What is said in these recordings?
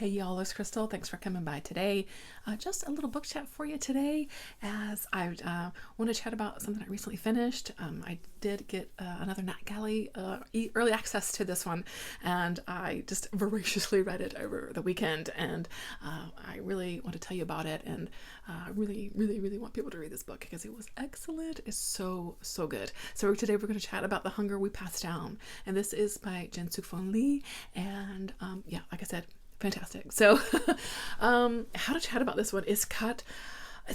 Hey y'all, it's Crystal. Thanks for coming by today. Just a little book chat for you today as I want to chat about something I recently finished. I did get another Nat Galley early access to this one, and I just voraciously read it over the weekend, and I really want to tell you about it, and I really want people to read this book because it was excellent. It's so good. So today we're going to chat about The Hunger We Pass Down, and this is by Jen Sookfong Lee, and yeah, like I said, fantastic. So how to chat about this one is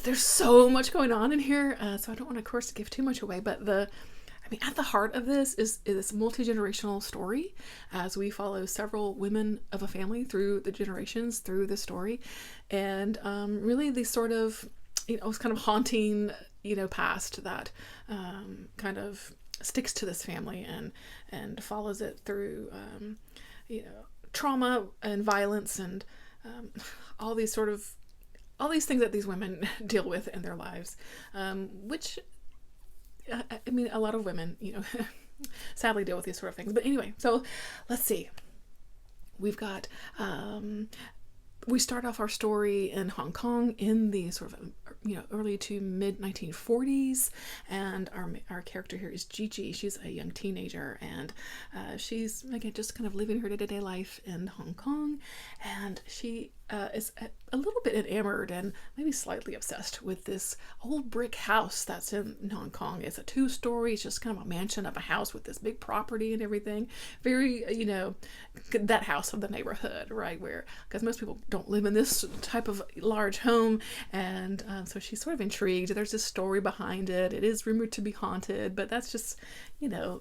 there's so much going on in here, so I don't want to, of course, give too much away, but at the heart of this is this multi-generational story as we follow several women of a family through the generations through the story, and really these sort of, it's kind of haunting, past that kind of sticks to this family and follows it through, trauma and violence and all these things that these women deal with in their lives, which a lot of women, sadly deal with these sort of things. But anyway, so let's see. We've got we start off our story in Hong Kong in the sort of early to mid 1940s, and our character here is Gigi. She's a young teenager, and she's just kind of living her day-to-day life in Hong Kong, and she is a little bit enamored and maybe slightly obsessed with this old brick house that's in Hong Kong. It's a 2-story, it's just kind of a mansion of a house with this big property and everything. Very, that house of the neighborhood, right? Because most people don't live in this type of large home, and so she's sort of intrigued. There's this story behind it. It is rumored to be haunted, but that's just,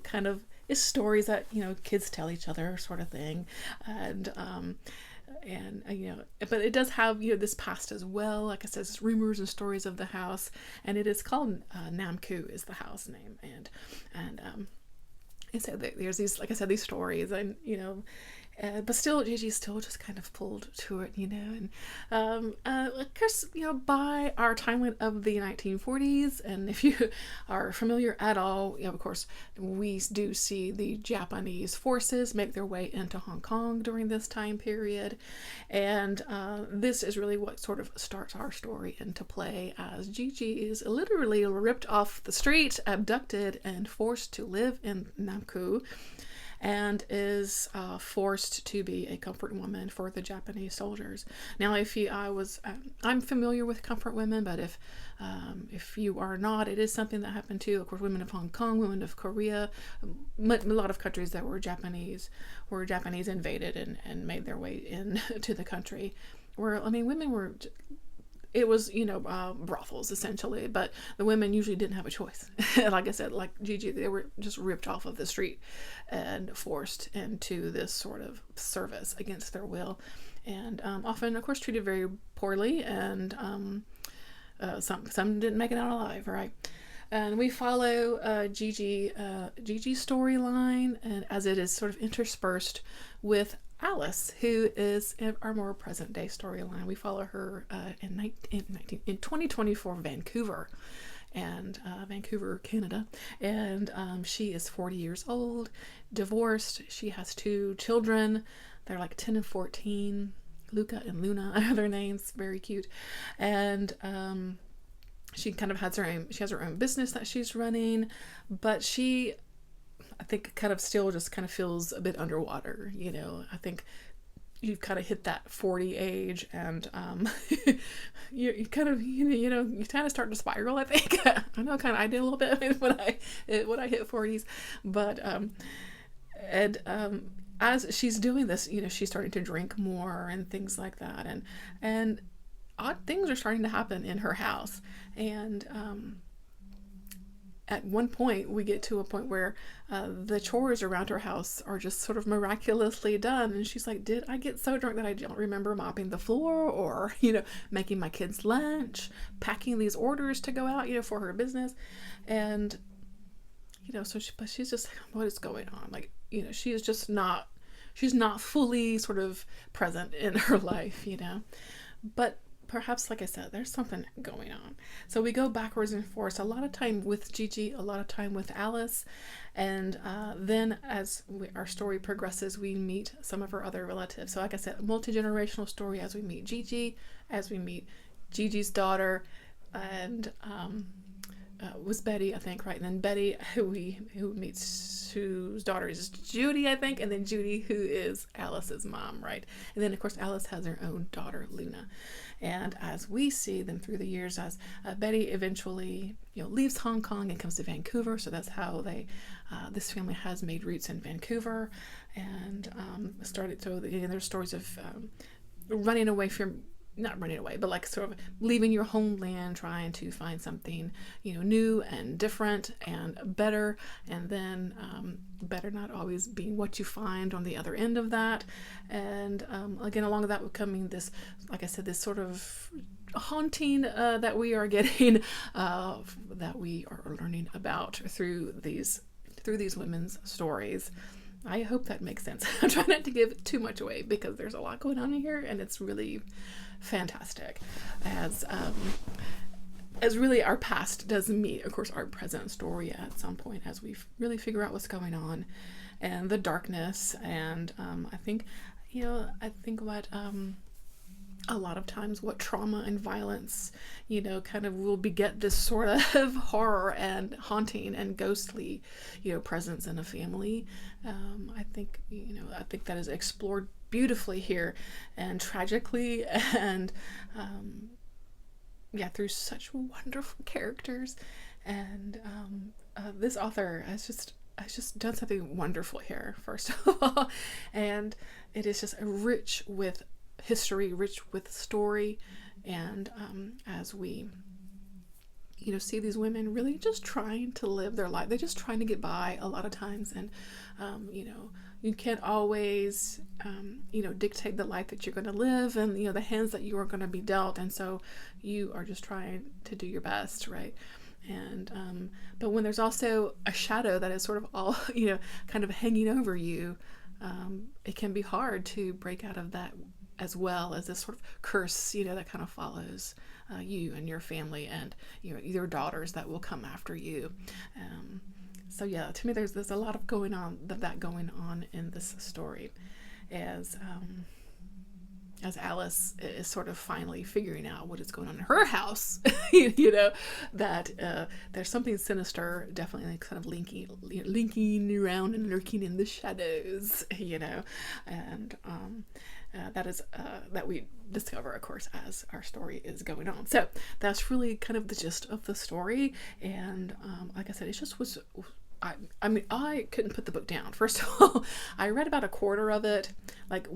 kind of, it's stories that, kids tell each other sort of thing. But it does have, this past as well. Like I said, it's rumors and stories of the house, and it is called Nam Ku is the house name, and so there's these, like I said, these stories, and but still, Gigi's still just kind of pulled to it, and of course, by our timeline of the 1940s, and if you are familiar at all, of course, we do see the Japanese forces make their way into Hong Kong during this time period, and this is really what sort of starts our story into play, as Gigi is literally ripped off the street, abducted, and forced to live in Namku, and is forced to be a comfort woman for the Japanese soldiers. Now, I'm familiar with comfort women, but if you are not, it is something that happened to, of course, women of Hong Kong, women of Korea, a lot of countries that were Japanese invaded and made their way into the country, where women were. It was, brothels essentially, but the women usually didn't have a choice. Like I said, like Gigi, they were just ripped off of the street and forced into this sort of service against their will, and often, of course, treated very poorly, and some didn't make it out alive, right? And we follow Gigi's storyline, and as it is sort of interspersed with Alice, who is our more present day storyline. We follow her in 2024 Vancouver, and Vancouver, Canada, and she is 40 years old, divorced. She has 2 children. They're like 10 and 14. Luca and Luna are their names, very cute, and she kind of has her own business that she's running, but I think kind of still just kind of feels a bit underwater. I think you've kind of hit that 40 age, and you kind of start to spiral, I think. I know, kind of, I did a little bit when I hit 40s, but as she's doing this, she's starting to drink more and things like that, and odd things are starting to happen in her house, and at one point, we get to a point where the chores around her house are just sort of miraculously done. And she's like, did I get so drunk that I don't remember mopping the floor, or, making my kids lunch, packing these orders to go out, for her business? And, but she's just, what is going on? Like, she's not fully sort of present in her life, but perhaps, like I said, there's something going on. So we go backwards and forwards, a lot of time with Gigi, a lot of time with Alice, and then as our story progresses, we meet some of her other relatives. So like I said, multi-generational story as we meet Gigi, as we meet Gigi's daughter, and was Betty, I think, right? And then Betty, whose daughter is Judy, I think, and then Judy, who is Alice's mom, right? And then, of course, Alice has her own daughter, Luna. And as we see them through the years, as Betty eventually, leaves Hong Kong and comes to Vancouver, so that's how this family has made roots in Vancouver, and started. So again, there's stories of running away from. Not running away, but like sort of leaving your homeland, trying to find something, new and different and better, and then better not always being what you find on the other end of that. And again, along with that, coming this, like I said, this sort of haunting that we are getting, that we are learning about through these women's stories. I hope that makes sense. I'm trying not to give too much away because there's a lot going on here, and it's really fantastic as really our past does meet, of course, our present story at some point as we really figure out what's going on and the darkness. And I think what a lot of times what trauma and violence, kind of will beget this sort of horror and haunting and ghostly, presence in a family. I think that is explored beautifully here and tragically, and through such wonderful characters. And this author has just done something wonderful here, first of all, and it is just rich with history, rich with story, and as we see these women really just trying to live their life, they're just trying to get by a lot of times, and you can't always dictate the life that you're going to live, and the hands that you are going to be dealt, and so you are just trying to do your best, right? And but when there's also a shadow that is sort of all kind of hanging over you, it can be hard to break out of that, as well as this sort of curse, that kind of follows you and your family and your daughters that will come after you. So yeah, to me, there's a lot of going on in this story, as Alice is sort of finally figuring out what is going on in her house, that there's something sinister definitely kind of linking around and lurking in the shadows, and that is that we discover, of course, as our story is going on. So that's really kind of the gist of the story, and like I said, it just was. I mean, I couldn't put the book down. First of all, I read about a quarter of it, like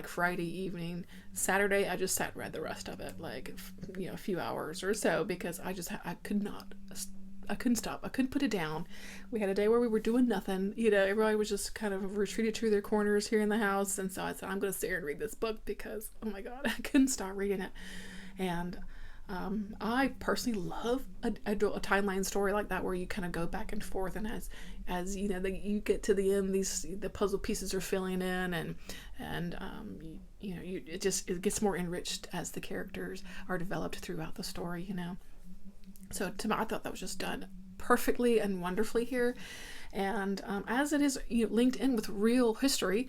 Friday evening. Saturday, I just sat and read the rest of it, a few hours or so, because I couldn't stop. I couldn't put it down. We had a day where we were doing nothing. Everybody was just kind of retreated to their corners here in the house, and so I said, I'm going to sit here and read this book because, oh my God, I couldn't stop reading it. And I personally love a timeline story like that, where you kind of go back and forth, and as you get to the end, the puzzle pieces are filling in, and it gets more enriched as the characters are developed throughout the story. So to me, I thought that was just done perfectly and wonderfully here, and as it is linked in with real history,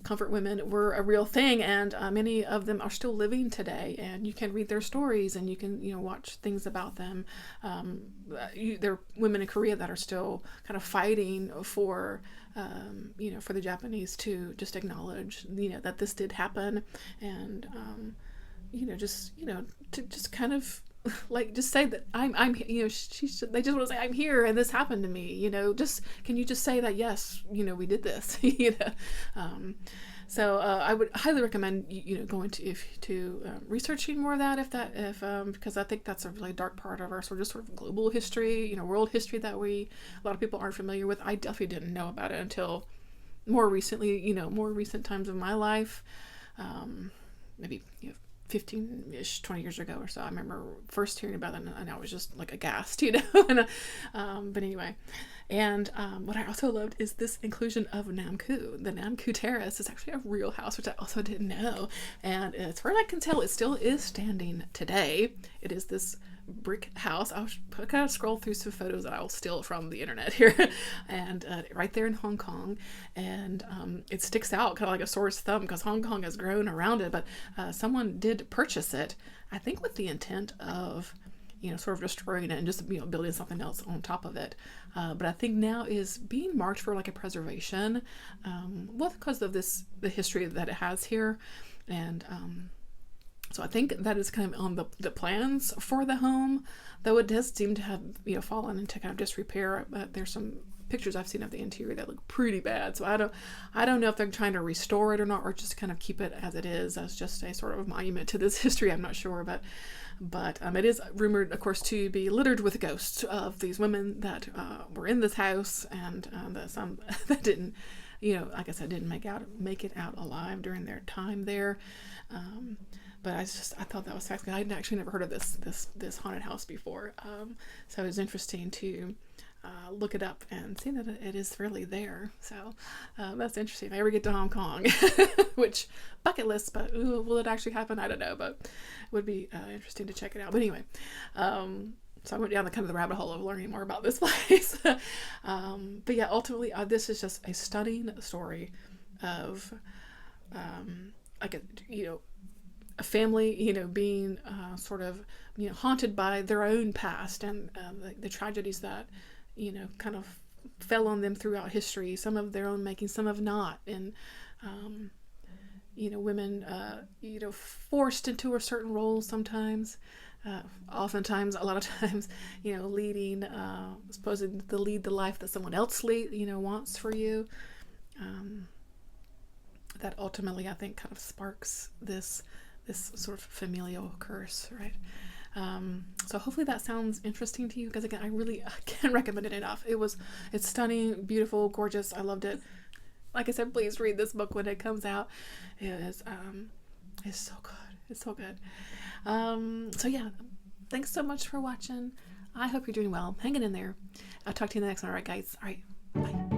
comfort women were a real thing, and many of them are still living today, and you can read their stories, and you can watch things about them. There are women in Korea that are still kind of fighting for for the Japanese to just acknowledge that this did happen, and to just kind of just say that I'm they just want to say I'm here and this happened to me, can you just say that, yes, we did this. So I would highly recommend going to researching more of that, because I think that's a really dark part of our sort of global history, world history that a lot of people aren't familiar with. I definitely didn't know about it until more recently, more recent times of my life, maybe 15-ish, 20 years ago or so. I remember first hearing about it, and I was just aghast, and, but anyway, And what I also loved is this inclusion of Nam Koo. The Nam Koo Terrace is actually a real house, which I also didn't know. And as far as I can tell, it still is standing today. It is this brick house. I'll kind of scroll through some photos that I'll steal from the internet here, and right there in Hong Kong, and it sticks out kind of like a sore thumb because Hong Kong has grown around it, but someone did purchase it, I think with the intent of sort of destroying it and just building something else on top of it, but I think now is being marked for like a preservation, well, because of the history that it has here, and so I think that is kind of on the plans for the home, though it does seem to have fallen into kind of disrepair. But there's some pictures I've seen of the interior that look pretty bad. So I don't know if they're trying to restore it or not, or just kind of keep it as it is as just a sort of monument to this history. I'm not sure, but it is rumored, of course, to be littered with ghosts of these women that were in this house, and some that didn't, like I said, didn't make it out alive during their time there. But I thought that was fascinating. I'd actually never heard of this haunted house before. So it was interesting to look it up and see that it is really there. So that's interesting. If I ever get to Hong Kong, which bucket list, but will it actually happen? I don't know, but it would be interesting to check it out. But anyway, so I went down the rabbit hole of learning more about this place. But yeah, ultimately, this is just a stunning story of a family, being sort of, haunted by their own past and the tragedies that, kind of fell on them throughout history, some of their own making, some of not. And, women, forced into a certain role sometimes, oftentimes, a lot of times, leading, supposed to lead the life that someone else wants for you. That ultimately, I think, kind of sparks this sort of familial curse, right? So hopefully that sounds interesting to you, because again, I can't recommend it enough. It's stunning, beautiful, gorgeous. I loved it. Like I said, please read this book when it comes out. It's so good. It's so good. So yeah, thanks so much for watching. I hope you're doing well. Hanging in there. I'll talk to you in the next one. All right, guys. All right. Bye.